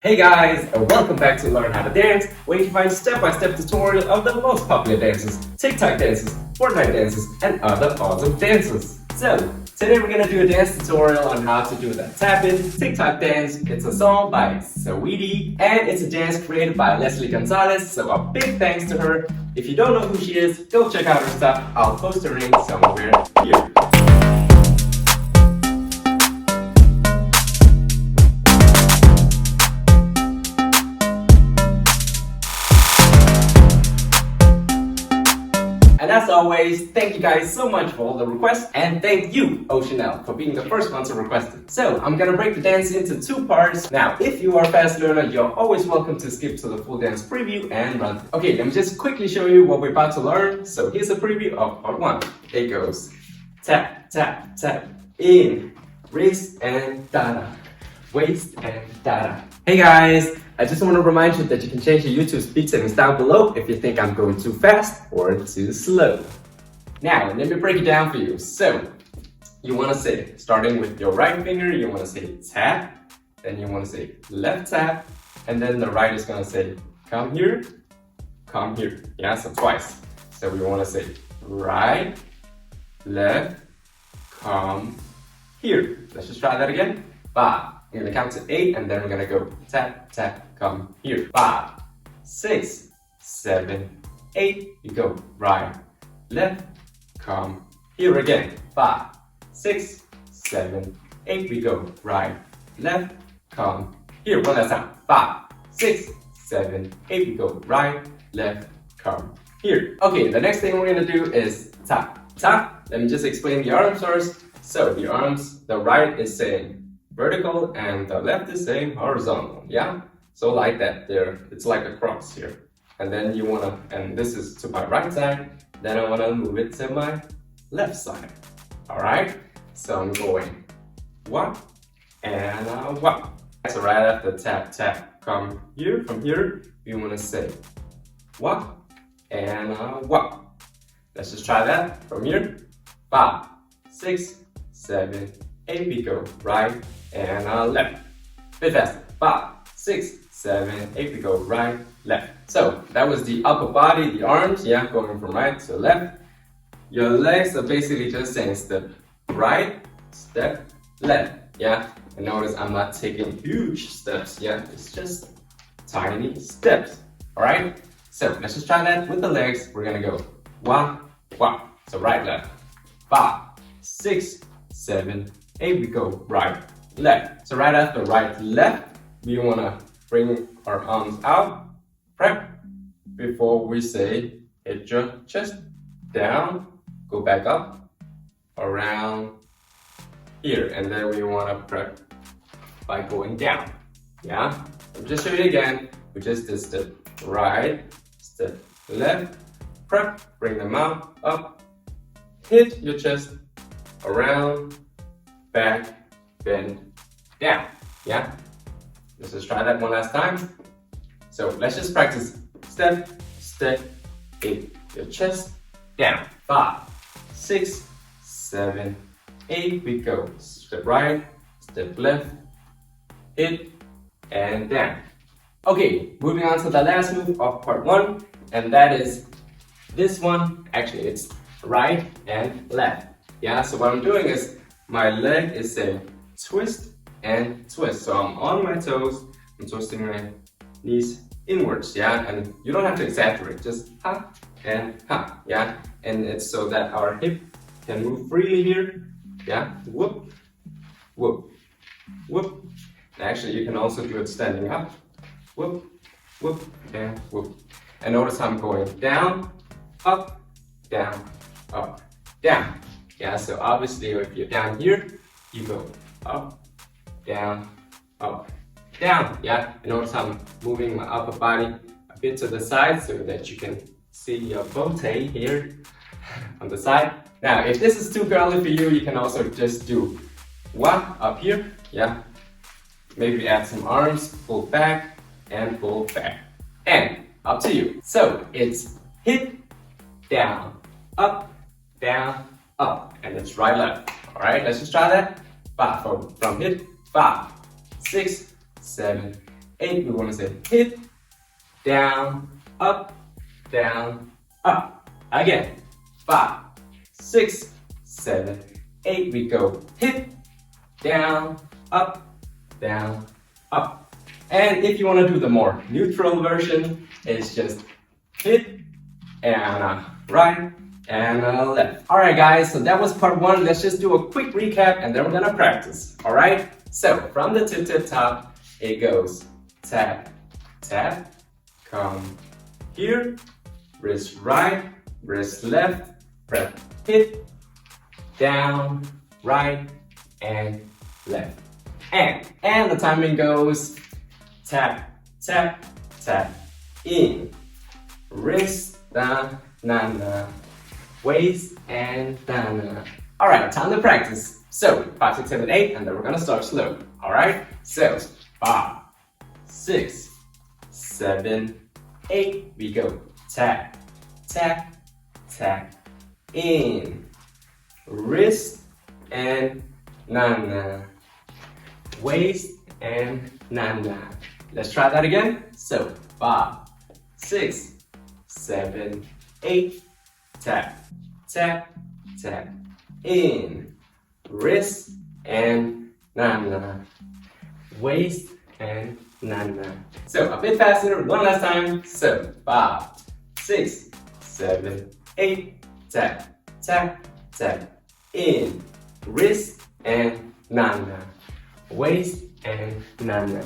Hey guys, and welcome back to Learn How to Dance, where you can find step-by-step tutorial of the most popular dances, TikTok dances, Fortnite dances, and other awesome dances. So, today we're gonna do a dance tutorial on how to do the tap-in TikTok dance. It's a song by Saweetie, and it's a dance created by Leslie Gonzalez, so a big thanks to her. If you don't know who she is, go check out her stuff. I'll post her link somewhere here. And as always, thank you guys so much for all the requests, and thank you, Oceanel, for being the first one to request it. So, I'm gonna break the dance into two parts. Now, if you are a fast learner, you're always welcome to skip to the full dance preview and run. Okay, let me just quickly show you what we're about to learn. So, here's a preview of part one. It goes tap, tap, tap, in, wrist and da-da, waist and da-da. Hey guys! I just want to remind you that you can change your YouTube speed settings down below if you think I'm going too fast or too slow. Now, let me break it down for you. So, you want to say, starting with your right finger, you want to say tap, then you want to say left tap, and then the right is going to say come here, yeah, so twice. So we want to say right, left, come here. Let's just try that again. 5. We're gonna count to 8 and then we're gonna go tap, tap, come here. 5, 6, 7, 8. You go right, left, come here again. 5, 6, 7, 8. We go right, left, come here. One last time. 5, 6, 7, 8. We go right, left, come here. Okay, the next thing we're gonna do is tap, tap. Let me just explain the arms first. So the arms, the right is saying vertical and the left is saying horizontal, yeah? So like that there, it's like a cross here. And then you wanna, and this is to my right side, then I wanna move it to my left side. All right? So I'm going 1 and 1. So right after tap, tap, come here, from here, we wanna say 1 and 1. Let's just try that from here. 5, 6, 7, 8, we go right and left. Bit faster. 5, 6, 7, 8, we go right, left. So that was the upper body, the arms, yeah, going from right to left. Your legs are basically just saying step right, step left, yeah. And notice I'm not taking huge steps, yeah, it's just tiny steps, all right? So let's just try that with the legs. We're gonna go 1, 1. So right, left. 5, 6, 7, 8, we go right, left. So right after right, left, we wanna bring our arms out, prep, before we say hit your chest, down, go back up, around here, and then we wanna prep by going down, yeah? I'll just show you again. We just did step right, step left, prep, bring them out, up, hit your chest, around, back, bend, down, yeah? Let's just try that one last time. So let's just practice step, step, hit your chest, down. 5, 6, 7, 8, we go. Step right, step left, hit, and down. Okay, moving on to the last move of part 1, and that is this one. Actually, it's right and left, yeah? So what I'm doing is my leg is saying twist and twist. So I'm on my toes, I'm twisting my knees inwards, yeah? And you don't have to exaggerate, just ha and ha, yeah? And it's so that our hip can move freely here, yeah? Whoop, whoop, whoop. And actually, you can also do it standing up. Whoop, whoop, and whoop. And notice how I'm going down, up, down, up, down. Yeah, so obviously if you're down here, you go up, down, yeah? And notice I'm moving my upper body a bit to the side so that you can see your bow tie here on the side. Now, if this is too girly for you, you can also just do 1 up here, yeah? Maybe add some arms, pull back, and pull back. And up to you. So it's hit, down, up, and it's right, left. All right, let's just try that. 5 from hit. 5, 6, 7, 8, we want to say hit, down, up, down, up. Again, 5, 6, 7, 8, we go hit, down, up, down, up. And if you want to do the more neutral version, it's just hit and right and left. Alright guys, so that was part 1. Let's just do a quick recap and then we're gonna practice. Alright? So from the tip top, it goes tap, tap, come here, wrist right, wrist left, press hit, down, right, and left. And the timing goes tap, tap, tap, in, wrist, da, na, na, waist, and da, na. Alright, time to practice. So, 5, 6, 7, 8, and then we're gonna start slow. Alright? So, 5, 6, 7, 8, we go tap, tap, tap, in, wrist, and na, na, waist, and na, na. Let's try that again. So, 5, 6, 7, 8, tap, tap, tap, in, wrist, and na, na, waist, and na, na. So, a bit faster, one last time. So, 5, 6, 7, 8, tap, tap, tap, in, wrist, and na, na, waist, and na, na.